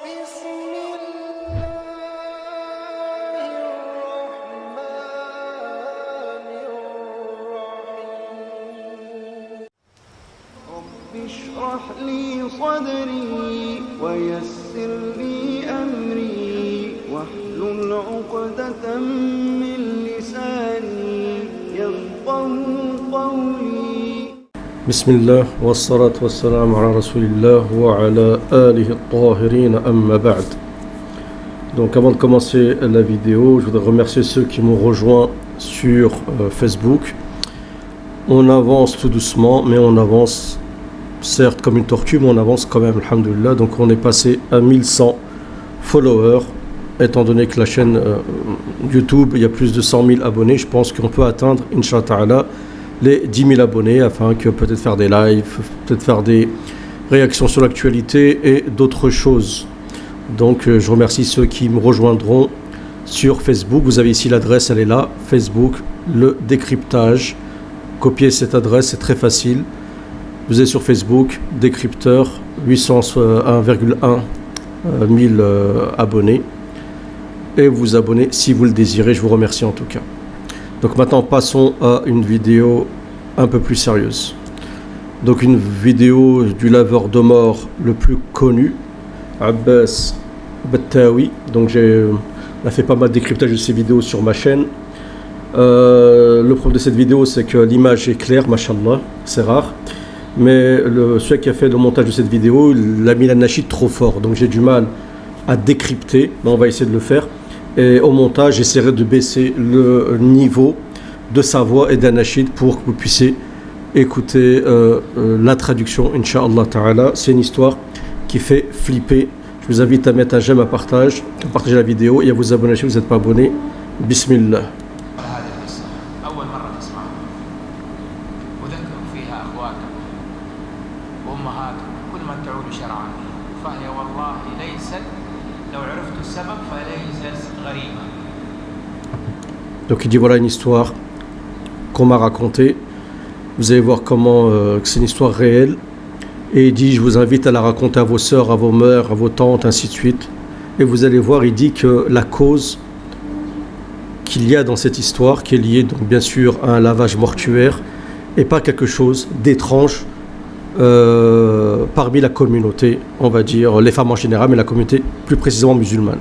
بسم الله الرحمن الرحيم رب اشرح لي صدري ويسر لي أمري واحلل عقدة من لساني يفقهوا قولي بسم الله والصلاة والسلام على رسول الله وعلى آله الطاهرين أما بعد. Donc avant de commencer la vidéo, je voudrais remercier ceux qui m'ont rejoint sur Facebook. On avance tout doucement, mais on avance certes comme une tortue, mais on avance quand même, alhamdoulilah. Donc on est passé à 1100 followers. Étant donné que la chaîne YouTube, il y a plus de 100 000 abonnés, je pense qu'on peut atteindre, Inch'Allah, les 10 000 abonnés afin que peut-être faire des lives, peut-être faire des réactions sur l'actualité et d'autres choses. Donc je remercie ceux qui me rejoindront sur Facebook. Vous avez ici l'adresse, elle est là, Facebook, le décryptage. Copiez cette adresse, c'est très facile. Vous êtes sur Facebook, décrypteur, 801,1 000 abonnés. Et vous abonnez si vous le désirez, je vous remercie en tout cas. Donc maintenant passons à une vidéo un peu plus sérieuse. Donc une vidéo du laveur de mort le plus connu, Abbas Battawi. Donc on a fait pas mal de décryptage de ces vidéos sur ma chaîne. Le problème de cette vidéo, c'est que l'image est claire, mashallah, c'est rare. Mais celui qui a fait le montage de cette vidéo, il a mis la nashid trop fort. Donc j'ai du mal à décrypter, mais on va essayer de le faire. Et au montage, j'essaierai de baisser le niveau de sa voix et d'un nashid pour que vous puissiez écouter la traduction, Inch'Allah Ta'ala. C'est une histoire qui fait flipper. Je vous invite à mettre un j'aime, à partager la vidéo et à vous abonner si vous n'êtes pas abonné. Bismillah. Donc il dit voilà une histoire qu'on m'a racontée. Vous allez voir comment que c'est une histoire réelle. Et il dit je vous invite à la raconter à vos sœurs, à vos mères, à vos tantes, ainsi de suite. Et vous allez voir, il dit que la cause qu'il y a dans cette histoire, qui est liée donc bien sûr à un lavage mortuaire, et pas quelque chose d'étrange parmi la communauté, on va dire les femmes en général, mais la communauté plus précisément musulmane.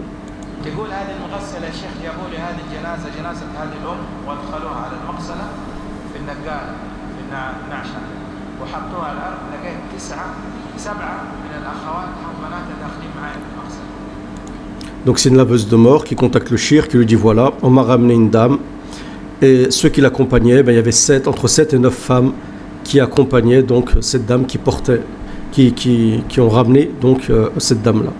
Donc c'est une laveuse de mort qui contacte le shir, qui lui dit voilà, on m'a ramené une dame. Et ceux qui l'accompagnaient, il y avait entre 7 et 9 femmes qui accompagnaient donc cette dame qui portait, qui ont ramené donc cette dame-là.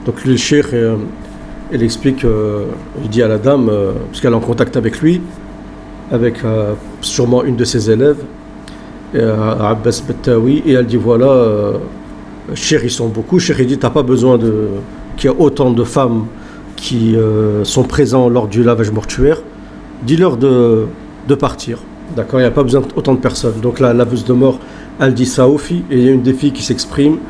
Donc le cheikh, il explique, il dit à la dame, parce qu'elle est en contact avec lui, avec sûrement une de ses élèves, Abbas Battawi, et elle dit voilà, cheikh ils sont beaucoup, cheikh il dit t'as pas besoin qu'il y ait autant de femmes qui sont présentes lors du lavage mortuaire, dis-leur de partir, d'accord, il n'y a pas besoin d'autant de personnes. Donc la laveuse de mort, elle dit ça aux filles, et il y a une des filles qui s'exprime,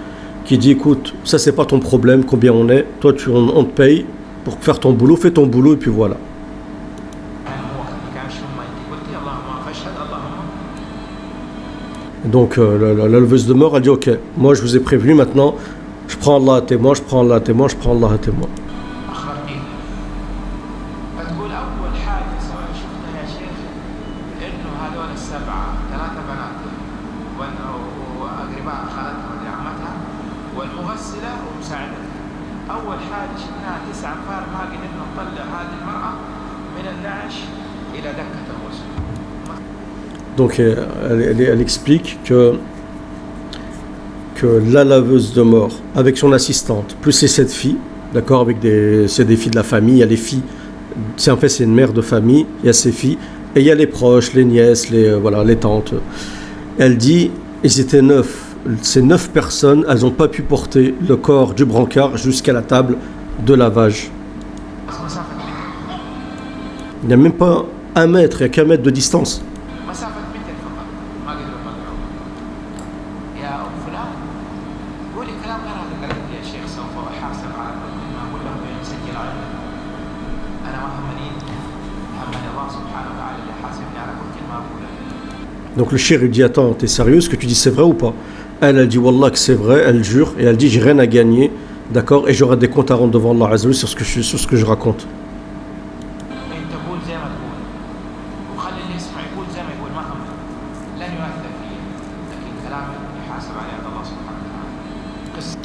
qui dit écoute, ça c'est pas ton problème, combien on est, toi on te paye pour faire ton boulot, fais ton boulot et puis voilà. Donc la leveuse de mort, elle dit ok, moi je vous ai prévenu, maintenant je prends Allah à témoin, je prends Allah à témoin, je prends Allah à témoin. Donc elle explique que la laveuse de mort, avec son assistante, plus ses 7 filles, d'accord, c'est des filles de la famille, il y a les filles C'est en fait, c'est une mère de famille, il y a ses filles, et il y a les proches, les nièces, les tantes. Elle dit, ils étaient 9. Ces 9 personnes, elles n'ont pas pu porter le corps du brancard jusqu'à la table de lavage. Il n'y a même pas 1 mètre, il n'y a qu'1 mètre de distance. Donc le cheikh lui dit, attends, t'es sérieux, ce que tu dis c'est vrai ou pas? Elle dit, Wallah que c'est vrai, elle jure, et elle dit, j'ai rien à gagner, d'accord, et j'aurai des comptes à rendre devant Allah Azza wa Jalla sur ce que je raconte.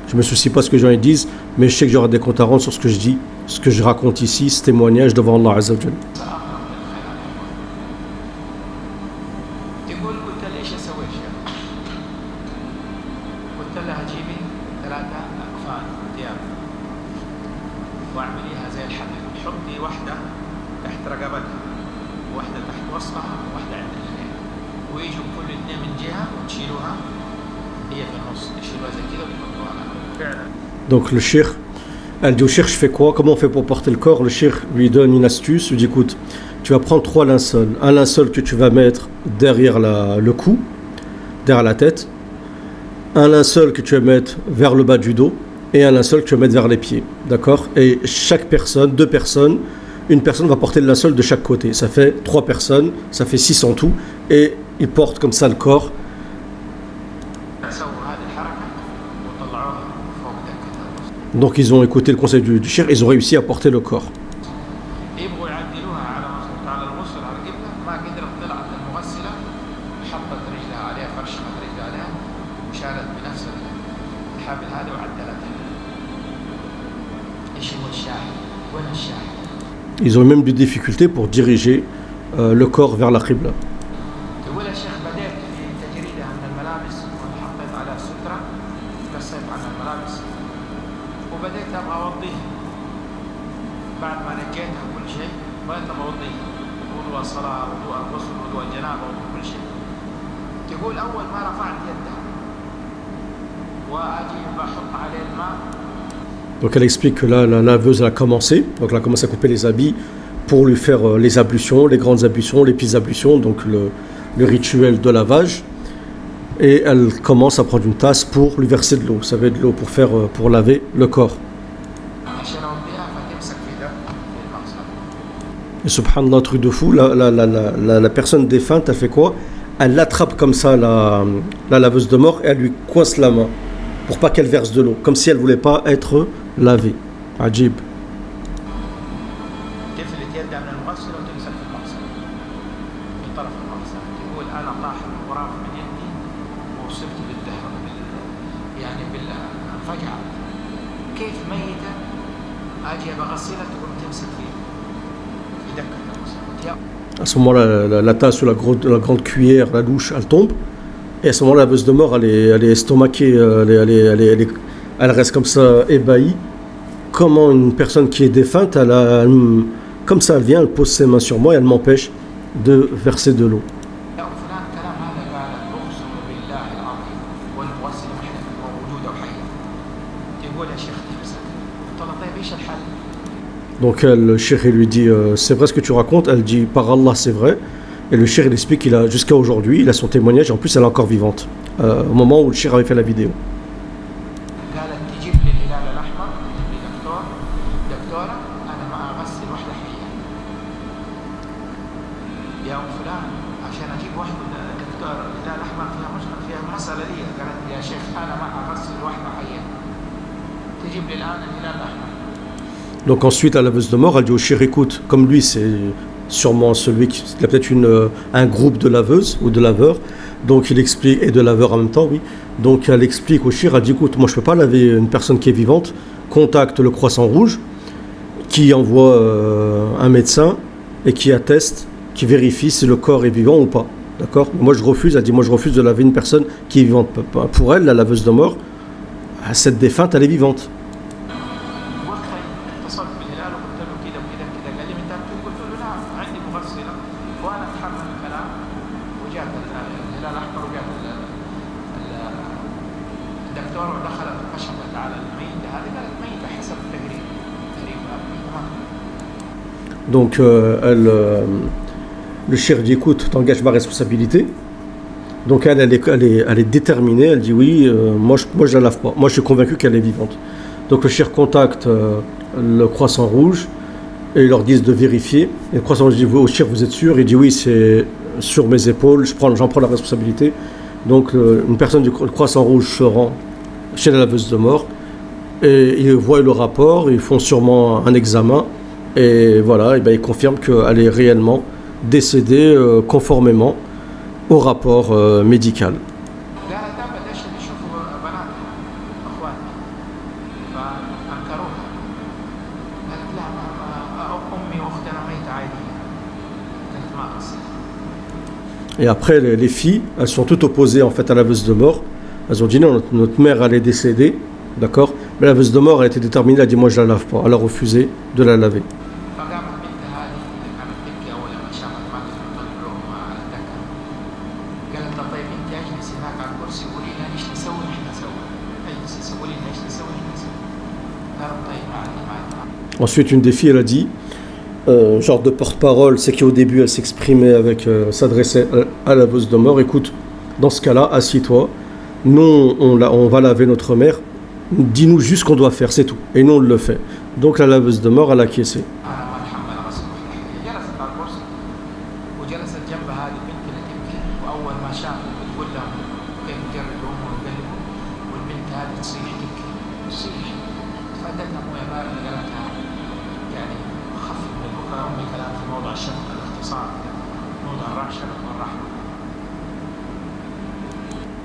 Je me soucie pas ce que les gens disent, mais je sais que j'aurai des comptes à rendre sur ce que je dis, ce que je raconte ici, ce témoignage devant Allah Azza wa Jalla. Donc le cheikh, elle dit au cheikh, je fais quoi? Comment on fait pour porter le corps? Le cheikh lui donne une astuce, lui dit, écoute, tu vas prendre 3 linceuls. Un linceul que tu vas mettre derrière le cou, derrière la tête. Un linceul que tu vas mettre vers le bas du dos. Et un linceul que tu vas mettre vers les pieds. D'accord? Et chaque personne, 2 personnes, une personne va porter le linceul de chaque côté. Ça fait 3 personnes, ça fait 6 en tout. Et ils portent comme ça le corps. Donc ils ont écouté le conseil du cheikh, ils ont réussi à porter le corps. Ils ont eu même des difficultés pour diriger le corps vers la Qibla. Donc elle explique que là, la laveuse a commencé, donc elle a commencé à couper les habits pour lui faire les ablutions, les grandes ablutions, les petites ablutions, donc le rituel de lavage. Et elle commence à prendre une tasse pour lui verser de l'eau, vous savez, de l'eau pour laver le corps. Et subhanallah, truc de fou, la personne défunte, elle fait quoi? Elle l'attrape comme ça, la laveuse de mort, et elle lui coince la main pour pas qu'elle verse de l'eau, comme si elle voulait pas être lavée. Ajib. À ce moment-là, la tasse ou la grande cuillère, la louche, elle tombe. Et à ce moment-là, la laveuse de mort, elle est estomaquée, elle reste comme ça, ébahie. Comment une personne qui est défunte, comme ça, elle vient, elle pose ses mains sur moi et elle m'empêche de verser de l'eau. Donc le cheikh lui dit, c'est vrai ce que tu racontes? Elle dit, par Allah, c'est vrai. Et le cheikh il explique qu'il a, jusqu'à aujourd'hui, il a son témoignage, en plus elle est encore vivante, au moment où le cheikh avait fait la vidéo. Donc ensuite, la laveuse de mort, elle dit au cheikh, écoute, comme lui, c'est sûrement celui qui a peut-être un groupe de laveuses ou de laveurs, donc il explique, et de laveurs en même temps, oui. Donc elle explique au cheikh, elle dit, écoute, moi je ne peux pas laver une personne qui est vivante, contacte le Croissant Rouge, qui envoie un médecin et qui atteste, qui vérifie si le corps est vivant ou pas. D'accord? Moi je refuse, elle dit, moi je refuse de laver une personne qui est vivante. Pour elle, la laveuse de mort, cette défunte, elle est vivante. Donc le shir dit écoute, t'engages ma responsabilité. Donc elle est déterminée, elle dit oui, moi je la lave pas, moi je suis convaincu qu'elle est vivante. Donc le shir contacte le croissant rouge et ils leur disent de vérifier. Et le croissant rouge dit au shir vous êtes sûr? Il dit oui, c'est sur mes épaules, j'en prends la responsabilité. Donc une personne du croissant rouge se rend chez la laveuse de mort et ils voient le rapport, ils font sûrement un examen et voilà, et ben ils confirment qu'elle est réellement décédée conformément au rapport médical. Et après, les filles, elles sont toutes opposées en fait à la laveuse de mort. Elles ont dit non, notre mère elle est décédée, d'accord. Mais la laveuse de mort a été déterminée, elle a dit moi je la lave pas. Elle a refusé de la laver. Ensuite, une des filles, elle a dit, genre de porte-parole, c'est qu'au début, elle s'exprimait s'adressait à la laveuse de mort. Écoute, dans ce cas-là, assis-toi. Nous, on va laver notre mère. Dis-nous juste ce qu'on doit faire, c'est tout. Et nous, on le fait. Donc la laveuse de mort, elle a acquiescé.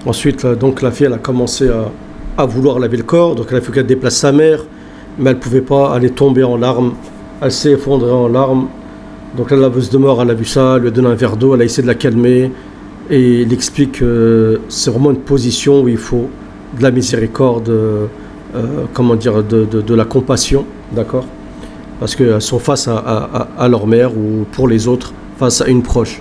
Ensuite, donc la fille, elle a commencé à vouloir laver le corps, donc elle a fait qu'elle déplace sa mère, mais elle ne pouvait pas, elle est tombée en larmes, elle s'est effondrée en larmes. Donc la laveuse de mort, elle a vu ça, elle lui a donné un verre d'eau, elle a essayé de la calmer, et il explique que c'est vraiment une position où il faut de la miséricorde, comment dire, de la compassion, d'accord? Parce qu'elles sont face à leur mère ou pour les autres, face à une proche.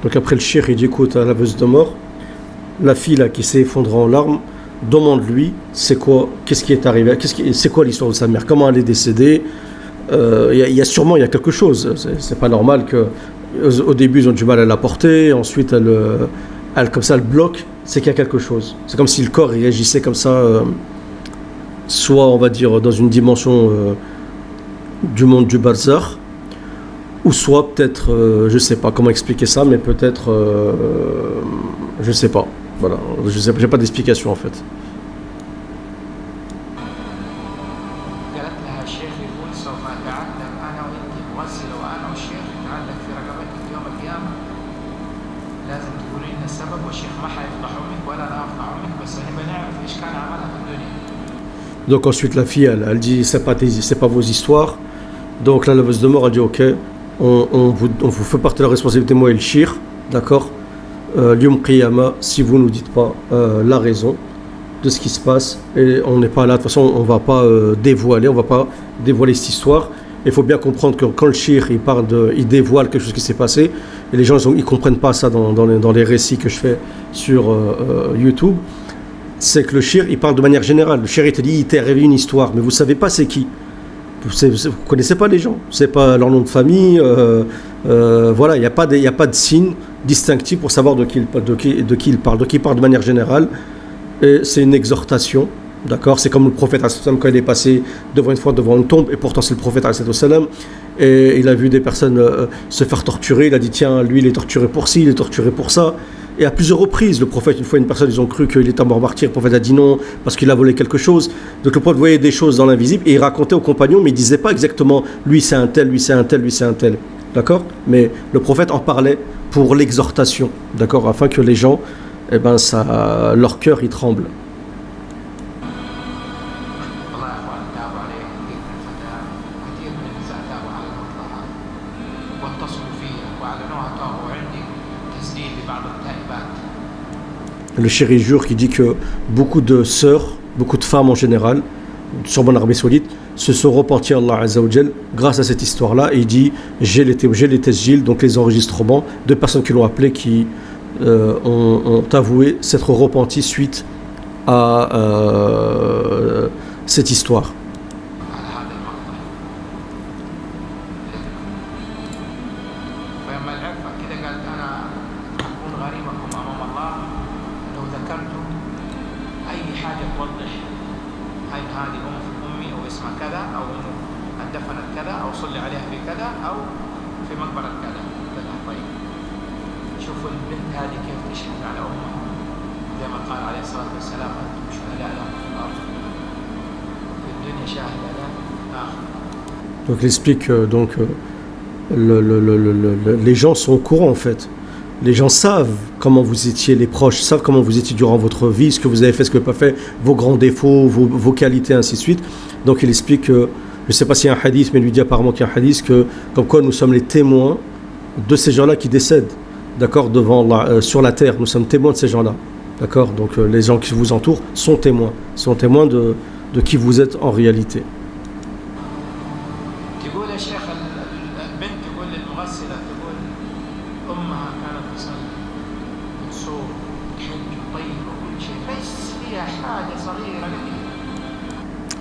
Donc après le shir, il dit écoute à la laveuse de mort, la fille là qui s'est effondrée en larmes, demande-lui c'est quoi, qu'est-ce qui est arrivé, c'est quoi l'histoire de sa mère, comment elle est décédée. Il y a sûrement quelque chose. C'est pas normal que au début ils ont du mal à la porter, ensuite elle comme ça elle bloque, c'est qu'il y a quelque chose. C'est comme si le corps réagissait comme ça, soit on va dire dans une dimension du monde du barzakh, ou soit peut-être, je sais pas comment expliquer ça, mais peut-être, je sais pas. Voilà, je sais, j'ai pas d'explication en fait. Donc ensuite la fille elle dit c'est pas vos histoires. Donc la laveuse de mort a dit ok, on vous fait partie de la responsabilité, moi et le shir, d'accord. L'yom qiyama, si vous nous dites pas la raison de ce qui se passe, et on n'est pas là, de toute façon on va pas dévoiler cette histoire. Il faut bien comprendre que quand le shir il dévoile quelque chose qui s'est passé, et les gens ils comprennent pas ça dans les récits que je fais sur YouTube. C'est que le shir il parle de manière générale. Le shir il te dit il t'est arrivé une histoire, mais vous savez pas c'est qui. Vous connaissez pas les gens, c'est pas leur nom de famille, voilà, il y a pas de signe distinctif pour savoir de qui il parle. Donc il parle de manière générale, et c'est une exhortation, d'accord. C'est comme le prophète quand il est passé devant une tombe, et pourtant c'est le prophète et il a vu des personnes se faire torturer. Il a dit tiens, lui il est torturé pour ci, il est torturé pour ça. Et à plusieurs reprises, le prophète, une fois une personne, ils ont cru qu'il était mort martyr, le prophète a dit non, parce qu'il a volé quelque chose. Donc le prophète voyait des choses dans l'invisible, et il racontait aux compagnons, mais il ne disait pas exactement, lui c'est un tel, lui c'est un tel, lui c'est un tel. D'accord? Mais le prophète en parlait pour l'exhortation, d'accord? Afin que les gens, leur cœur, il tremble. le chéri jure qui dit que beaucoup de sœurs, beaucoup de femmes en général, sûrement en Arabie Saoudite, se sont repentis à Allah Azza wa Jal grâce à cette histoire-là. Et il dit j'ai les tesjil, donc les enregistrements de personnes qui l'ont appelé, qui ont avoué s'être repentis suite à cette histoire. Donc il explique les gens sont au courant en fait. Les gens savent comment vous étiez, les proches savent comment vous étiez durant votre vie, ce que vous avez fait, ce que vous n'avez pas fait, vos grands défauts, vos qualités, ainsi de suite. Donc il explique que, je ne sais pas s'il y a un hadith, mais il lui dit apparemment qu'il y a un hadith, comme quoi nous sommes les témoins de ces gens-là qui décèdent, d'accord, sur la terre. Nous sommes témoins de ces gens-là, d'accord. Donc les gens qui vous entourent sont témoins de qui vous êtes en réalité.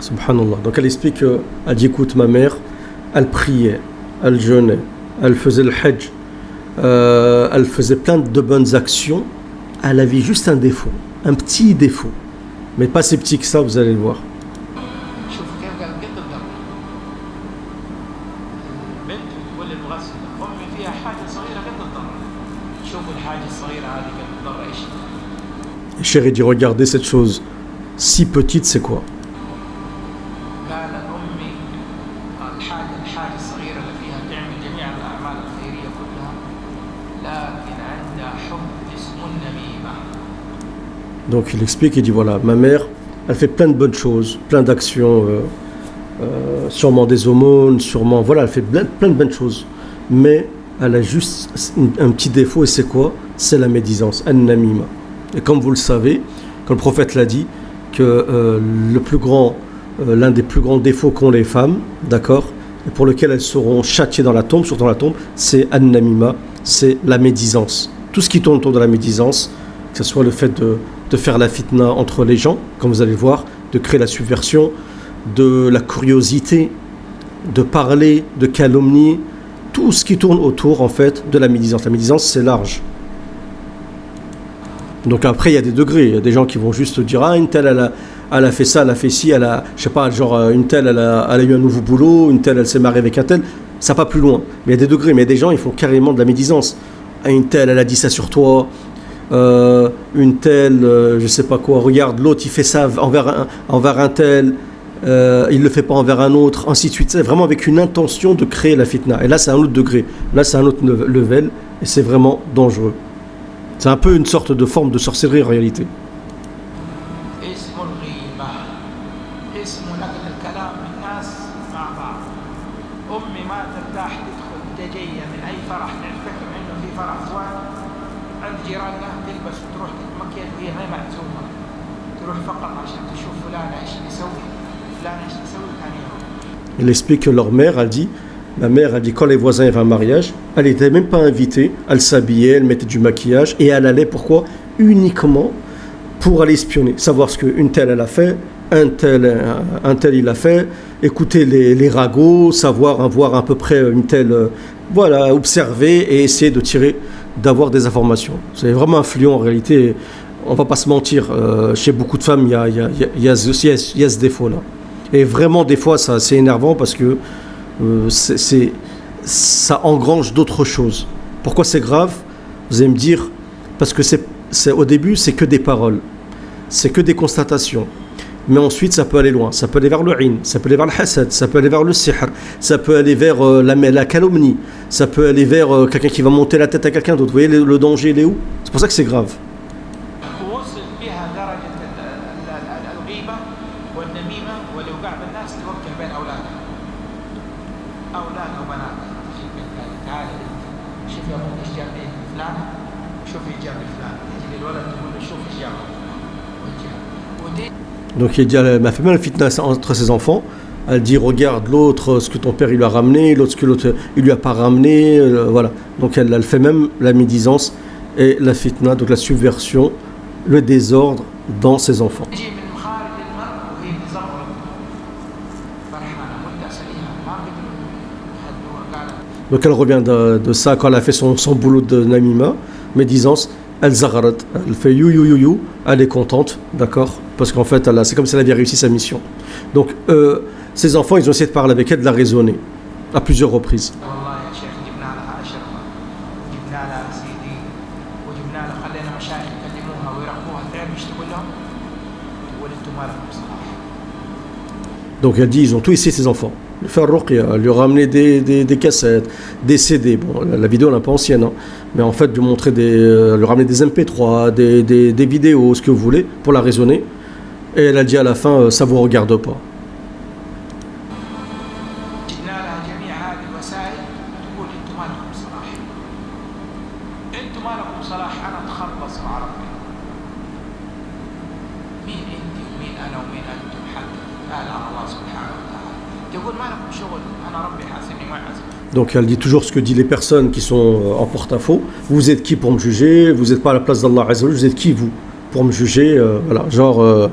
Subhanallah. Donc elle explique, elle dit écoute, ma mère, elle priait, elle jeûnait, elle faisait le hajj, elle faisait plein de bonnes actions. Elle avait juste un défaut, un petit défaut, mais pas si petit que ça, vous allez le voir. Et chérie dit regardez cette chose si petite, c'est quoi? Donc il explique, il dit voilà, ma mère, elle fait plein de bonnes choses, plein d'actions, sûrement des aumônes, sûrement, voilà, elle fait plein de bonnes choses. Mais elle a juste un petit défaut, et c'est quoi? C'est la médisance, an-namima. Et comme vous le savez, comme le prophète l'a dit, que l'un des plus grands défauts qu'ont les femmes, d'accord, et pour lequel elles seront châtiées dans la tombe, surtout dans la tombe, c'est an-namima, c'est la médisance. Tout ce qui tourne autour de la médisance, que ce soit le fait de faire la fitna entre les gens, comme vous allez le voir, de créer la subversion, de la curiosité, de parler, de calomnier, tout ce qui tourne autour en fait de la médisance. La médisance, c'est large. Donc après, il y a des degrés. Il y a des gens qui vont juste dire ah, une telle, elle a fait ça, elle a fait ci, elle a, je sais pas, genre une telle, elle a eu un nouveau boulot, une telle, elle s'est mariée avec un tel. Ça va pas plus loin. Mais il y a des degrés. Mais il y a des gens, ils font carrément de la médisance. Une telle, elle a dit ça sur toi. Une telle, je sais pas quoi, regarde, l'autre il fait ça envers un tel, il le fait pas envers un autre, ainsi de suite. C'est vraiment avec une intention de créer la fitna. Et là, c'est un autre degré. Là, c'est un autre level. Et c'est vraiment dangereux. C'est un peu une sorte de forme de sorcellerie en réalité. Il explique que leur mère a dit, ma mère a dit quand les voisins avaient un mariage, elle n'était même pas invitée, elle s'habillait, elle mettait du maquillage et elle allait pourquoi? Uniquement pour aller espionner, savoir ce qu'une telle elle a fait, un tel il a fait, écouter les ragots, savoir voir à peu près une telle, voilà, observer et essayer d'avoir des informations. C'est vraiment influent en réalité. On va pas se mentir, chez beaucoup de femmes, il y a ce défaut-là. Et vraiment, des fois, c'est énervant parce que ça engrange d'autres choses. Pourquoi c'est grave? Vous allez me dire, parce que au début, c'est que des paroles, c'est que des constatations. Mais ensuite, ça peut aller loin. Ça peut aller vers le in, ça peut aller vers le hasad, ça peut aller vers le sihr, ça peut aller vers la calomnie, ça peut aller vers quelqu'un qui va monter la tête à quelqu'un d'autre. Vous voyez, le danger, il est où? C'est pour ça que c'est grave. Donc il dit, elle m'a fait même la fitna entre ses enfants. Elle dit regarde l'autre, ce que ton père il lui a ramené, l'autre ce que l'autre il lui a pas ramené, voilà. Donc elle fait même la médisance et la fitna, donc la subversion, le désordre dans ses enfants. Donc elle revient de ça quand elle a fait son boulot de namima, médisance, elle zagharat, elle fait you, elle est contente, d'accord, parce qu'en fait c'est comme si elle avait réussi sa mission. Donc ses enfants, ils ont essayé de parler avec elle, de la raisonner à plusieurs reprises. Donc elle dit, ils ont tout essayé ses enfants. Lui faire ruqya, lui ramener des cassettes, des CD. Bon, la vidéo elle est un peu ancienne, hein, mais en fait, lui montrer lui ramener des MP3, des vidéos, ce que vous voulez, pour la raisonner. Et elle a dit à la fin, ça vous regarde pas. Donc elle dit toujours ce que disent les personnes qui sont en porte-à-faux. Vous êtes qui pour me juger? Vous n'êtes pas à la place d'Allah Azza wa Jalla. Vous êtes qui vous pour me juger? Voilà, genre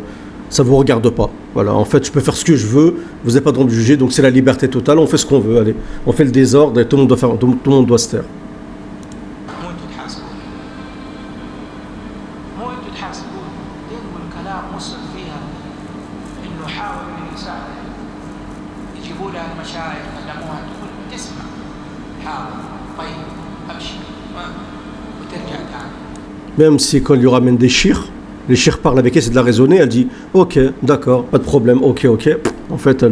ça vous regarde pas. Voilà, en fait je peux faire ce que je veux. Vous n'avez pas le droit de me juger. Donc c'est la liberté totale. On fait ce qu'on veut. Allez, on fait le désordre et tout le monde doit se taire. Même si quand il lui ramène des chirs, les chirs parlent avec elle, c'est de la raisonner, elle dit ok, d'accord, pas de problème, ok. En fait, elle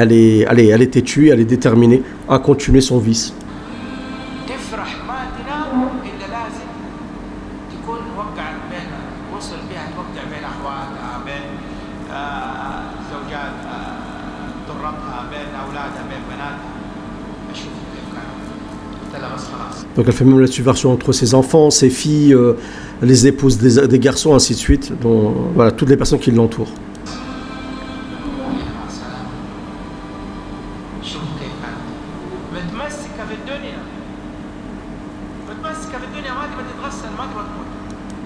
est têtue, elle est déterminée à continuer son vice. Donc elle fait même la subversion entre ses enfants, ses filles, les épouses des garçons, ainsi de suite. Donc voilà, toutes les personnes qui l'entourent.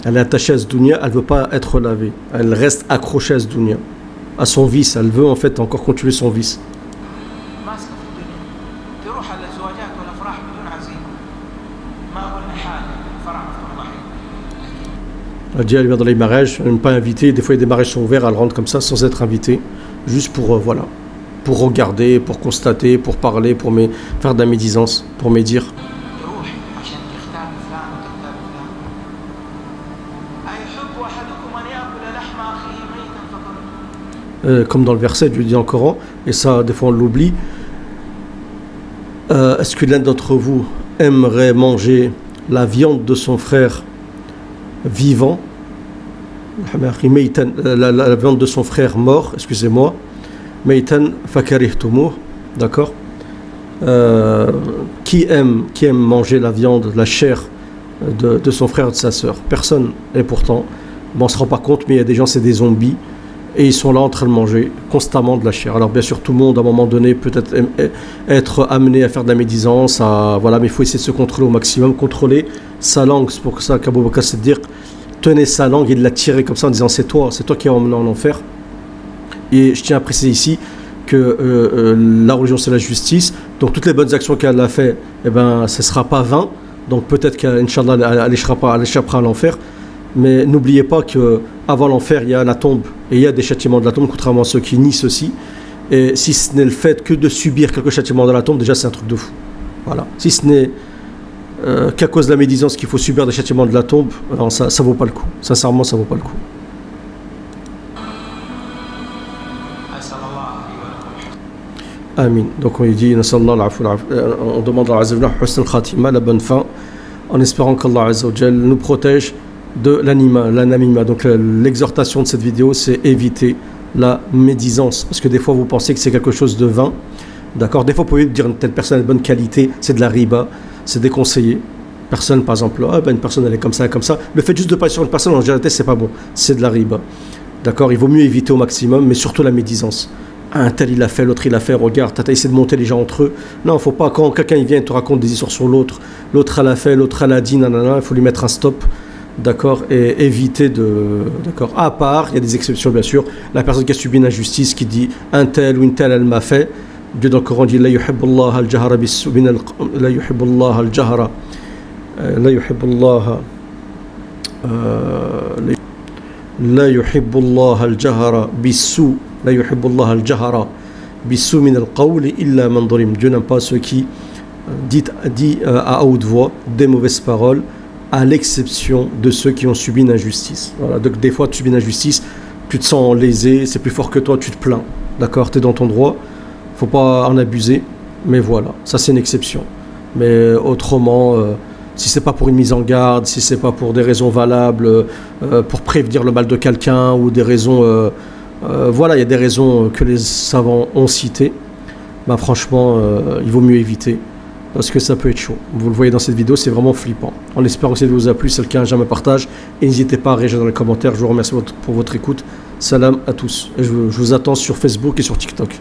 Elle est attachée à ce dunya, elle ne veut pas être lavée. Elle reste accrochée à ce dunya, à son vice. Elle veut en fait encore continuer son vice. Elle dit elle va dans les mariages, elle n'aime pas inviter. Des fois, des mariages sont ouverts, elle rentre comme ça sans être invitée, juste pour voilà, pour regarder, pour constater, pour parler, pour faire de la médisance, pour médire. Comme dans le verset, Dieu dit en Coran, et ça, des fois, on l'oublie. Est-ce que l'un d'entre vous aimerait manger la viande de son frère vivant, la viande de son frère mort, excusez-moi, Meitan fakarihtumur, d'accord, qui aime manger la viande, la chair de son frère et de sa sœur? Personne. Et pourtant, on ne se rend pas compte, mais il y a des gens, c'est des zombies, et ils sont là en train de manger constamment de la chair. Alors bien sûr, tout le monde, à un moment donné, peut être amené à faire de la médisance, voilà, mais il faut essayer de se contrôler au maximum, contrôler sa langue. C'est pour ça qu'Abou Bakr Siddiq tenait sa langue et de la tirer comme ça en disant c'est toi qui es emmené en enfer. Et je tiens à préciser ici que la religion c'est la justice, donc toutes les bonnes actions qu'elle a fait, ce ne sera pas vain, donc peut-être qu'Inch'Allah elle échappera à l'enfer, mais n'oubliez pas qu'avant l'enfer il y a la tombe, et il y a des châtiments de la tombe, contrairement à ceux qui nient ceci, et si ce n'est le fait que de subir quelques châtiments de la tombe, déjà c'est un truc de fou. Voilà. Si ce n'est qu'à cause de la médisance qu'il faut subir des châtiments de la tombe, alors ça vaut pas le coup. Sincèrement, ça vaut pas le coup. Amin. Donc on dit, on demande à Allah husn al-khatima, la bonne fin, en espérant qu'Allah Azza wa Jal nous protège de l'animima. Donc l'exhortation de cette vidéo, c'est éviter la médisance, parce que des fois vous pensez que c'est quelque chose de vain, d'accord. Des fois vous pouvez dire une telle personne a de bonne qualité, c'est de la riba, c'est déconseillé. Personne, par exemple, ah ben une personne elle est comme ça, comme ça. Le fait juste de parler sur une personne en généralité, c'est pas bon. C'est de la riba. D'accord, il vaut mieux éviter au maximum, mais surtout la médisance. Un tel il a fait, l'autre il a fait, regarde, t'as essayé de monter les gens entre eux. Non, faut pas, quand quelqu'un il vient et te raconte des histoires sur l'autre, l'autre elle a fait, l'autre elle a dit, nanana, il faut lui mettre un stop, d'accord, et éviter de. D'accord, à part, il y a des exceptions bien sûr, la personne qui a subi une injustice qui dit un tel ou une telle elle m'a fait, Dieu dans le Coran dit la yuhibbullah al-jahra bis-su la yuhibbullah al-jahra la yuhibbullah لا يحب الله الجهر بالسوء لا يحب الله الجهر بالسوء من القول إلا من ظلم. Dieu n'aime pas ceux qui dit à haute voix des mauvaises paroles, à l'exception de ceux qui ont subi une injustice. Voilà, donc des fois tu subis une injustice, tu te sens lésé, c'est plus fort que toi, tu te plains. D'accord, tu es dans ton droit, faut pas en abuser, mais voilà, ça c'est une exception. Mais autrement, si c'est pas pour une mise en garde, si c'est pas pour des raisons valables, pour prévenir le mal de quelqu'un ou des raisons, voilà, il y a des raisons que les savants ont citées. Bah franchement, il vaut mieux éviter parce que ça peut être chaud. Vous le voyez dans cette vidéo, c'est vraiment flippant. En espérant que cette vidéo vous a plu, c'est le cas, j'aime un partage et n'hésitez pas à réagir dans les commentaires. Je vous remercie pour votre écoute. Salam à tous. Je vous attends sur Facebook et sur TikTok.